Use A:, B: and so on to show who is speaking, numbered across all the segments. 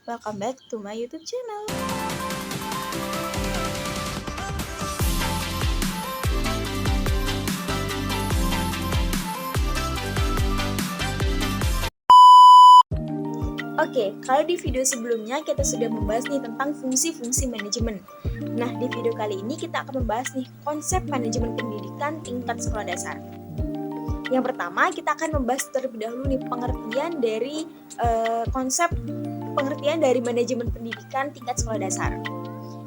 A: welcome back to my YouTube channel. Oke, kalau di video sebelumnya kita sudah membahas nih tentang fungsi-fungsi manajemen. Nah, di video kali ini kita akan membahas nih konsep manajemen pendidikan tingkat sekolah dasar. Yang pertama, kita akan membahas terlebih dahulu nih konsep pengertian dari manajemen pendidikan tingkat sekolah dasar.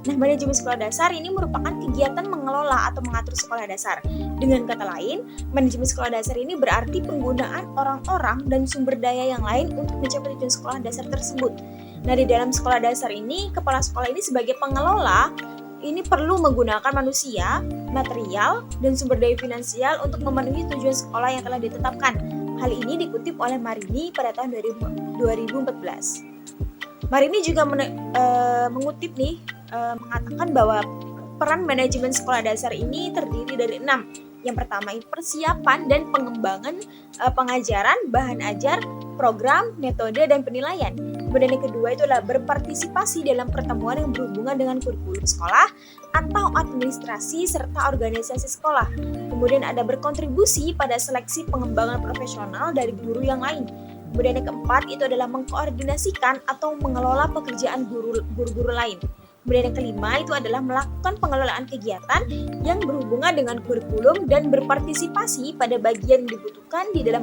A: Nah, manajemen sekolah dasar ini merupakan kegiatan mengelola atau mengatur sekolah dasar. Dengan kata lain, manajemen sekolah dasar ini berarti penggunaan orang-orang dan sumber daya yang lain untuk mencapai tujuan sekolah dasar tersebut. Nah, di dalam sekolah dasar ini, kepala sekolah ini sebagai pengelola ini perlu menggunakan manusia, material, dan sumber daya finansial untuk memenuhi tujuan sekolah yang telah ditetapkan. Hal ini dikutip oleh Marini pada tahun 2014. Marini juga mengutip mengatakan bahwa peran manajemen sekolah dasar ini terdiri dari 6. Yang pertama itu persiapan dan pengembangan pengajaran, bahan ajar, program, metode, dan penilaian. Kemudian yang kedua itu adalah berpartisipasi dalam pertemuan yang berhubungan dengan kurikulum sekolah atau administrasi serta organisasi sekolah. Kemudian ada berkontribusi pada seleksi pengembangan profesional dari guru yang lain. Kemudian yang keempat itu adalah mengkoordinasikan atau mengelola pekerjaan guru-guru lain. Kemudian yang kelima itu adalah melakukan pengelolaan kegiatan yang berhubungan dengan kurikulum dan berpartisipasi pada bagian yang dibutuhkan di dalam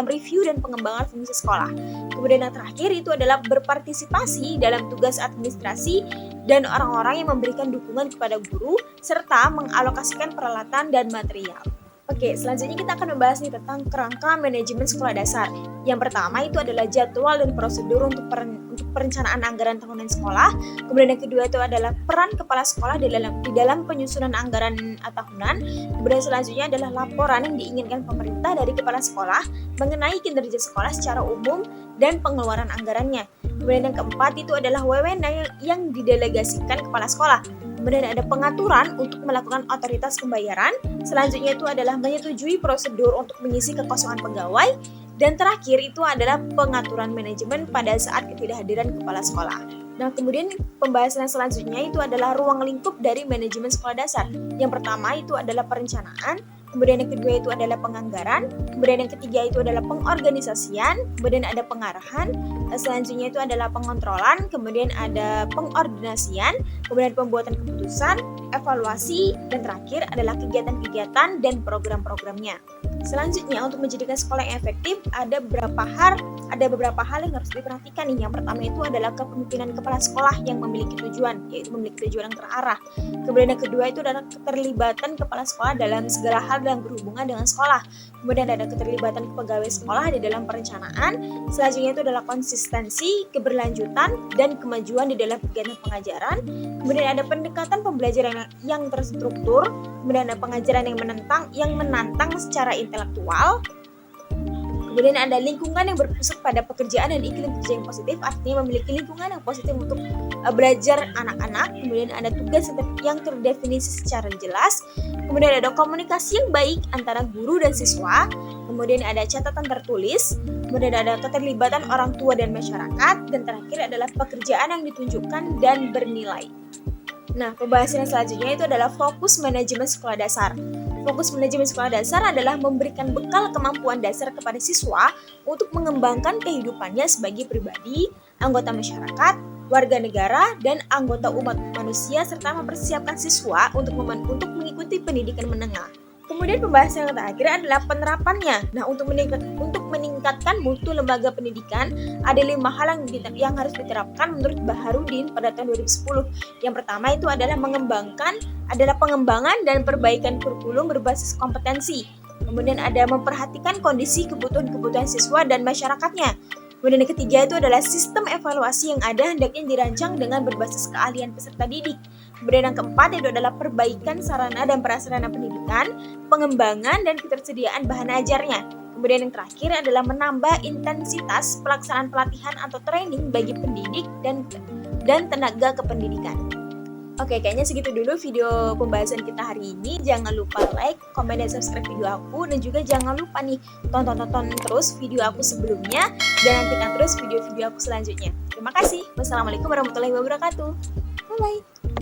A: review dan pengembangan fungsi sekolah. Kemudian yang terakhir itu adalah berpartisipasi dalam tugas administrasi dan orang-orang yang memberikan dukungan kepada guru serta mengalokasikan peralatan dan material. Oke, selanjutnya kita akan membahas nih tentang kerangka manajemen sekolah dasar. Yang pertama itu adalah jadwal dan prosedur untuk perencanaan anggaran tahunan sekolah. Kemudian yang kedua itu adalah peran kepala sekolah di dalam penyusunan anggaran tahunan. Kemudian selanjutnya adalah laporan yang diinginkan pemerintah dari kepala sekolah mengenai kinerja sekolah secara umum dan pengeluaran anggarannya. Kemudian yang keempat itu adalah wewenang yang didelegasikan kepala sekolah. Kemudian ada pengaturan untuk melakukan otoritas pembayaran. Selanjutnya itu adalah menyetujui prosedur untuk mengisi kekosongan pegawai. Dan terakhir itu adalah pengaturan manajemen pada saat ketidakhadiran kepala sekolah. Nah, kemudian pembahasan selanjutnya itu adalah ruang lingkup dari manajemen sekolah dasar. Yang pertama itu adalah perencanaan. Kemudian yang kedua itu adalah penganggaran, kemudian yang ketiga itu adalah pengorganisasian, kemudian ada pengarahan, selanjutnya itu adalah pengontrolan, kemudian ada pengordinasian, kemudian pembuatan keputusan, evaluasi, dan terakhir adalah kegiatan-kegiatan dan program-programnya. Selanjutnya untuk menjadikan sekolah yang efektif ada beberapa hal yang harus diperhatikan nih. Yang pertama itu adalah kepemimpinan kepala sekolah yang memiliki tujuan, yaitu memiliki tujuan yang terarah. Kemudian yang kedua itu adalah keterlibatan kepala sekolah dalam segala hal yang berhubungan dengan sekolah. Kemudian ada keterlibatan pegawai sekolah di dalam perencanaan. Selanjutnya itu adalah konsistensi, keberlanjutan, dan kemajuan di dalam kegiatan pengajaran. Kemudian ada pendekatan pembelajaran yang terstruktur. Kemudian ada pengajaran yang menantang secara intelektual. Kemudian ada lingkungan yang berpusat pada pekerjaan dan iklim kerja yang positif, artinya memiliki lingkungan yang positif untuk belajar anak-anak. Kemudian ada tugas yang terdefinisi secara jelas. Kemudian ada komunikasi yang baik antara guru dan siswa. Kemudian ada catatan tertulis. Kemudian ada keterlibatan orang tua dan masyarakat. Dan terakhir adalah pekerjaan yang ditunjukkan dan bernilai. Nah, pembahasan yang selanjutnya itu adalah fokus manajemen sekolah dasar. Fokus manajemen sekolah dasar adalah memberikan bekal kemampuan dasar kepada siswa untuk mengembangkan kehidupannya sebagai pribadi, anggota masyarakat, warga negara, dan anggota umat manusia serta mempersiapkan siswa untuk mengikuti pendidikan menengah. Kemudian pembahasan yang terakhir adalah penerapannya. Nah, untuk meningkatkan mutu lembaga pendidikan, ada 5 hal yang harus diterapkan menurut Baharudin pada tahun 2010. Yang pertama itu adalah pengembangan dan perbaikan kurikulum berbasis kompetensi. Kemudian ada memperhatikan kondisi kebutuhan siswa dan masyarakatnya. Kemudian yang ketiga itu adalah sistem evaluasi yang ada hendaknya dirancang dengan berbasis keahlian peserta didik. Kemudian yang keempat itu adalah perbaikan sarana dan prasarana pendidikan, pengembangan dan ketersediaan bahan ajarnya. Kemudian yang terakhir adalah menambah intensitas pelaksanaan pelatihan atau training bagi pendidik dan tenaga kependidikan. Oke, kayaknya segitu dulu video pembahasan kita hari ini. Jangan lupa like, komen, dan subscribe video aku. Dan juga jangan lupa nih, tonton terus video aku sebelumnya. Dan nantikan terus video-video aku selanjutnya. Terima kasih. Wassalamualaikum warahmatullahi wabarakatuh. Bye-bye.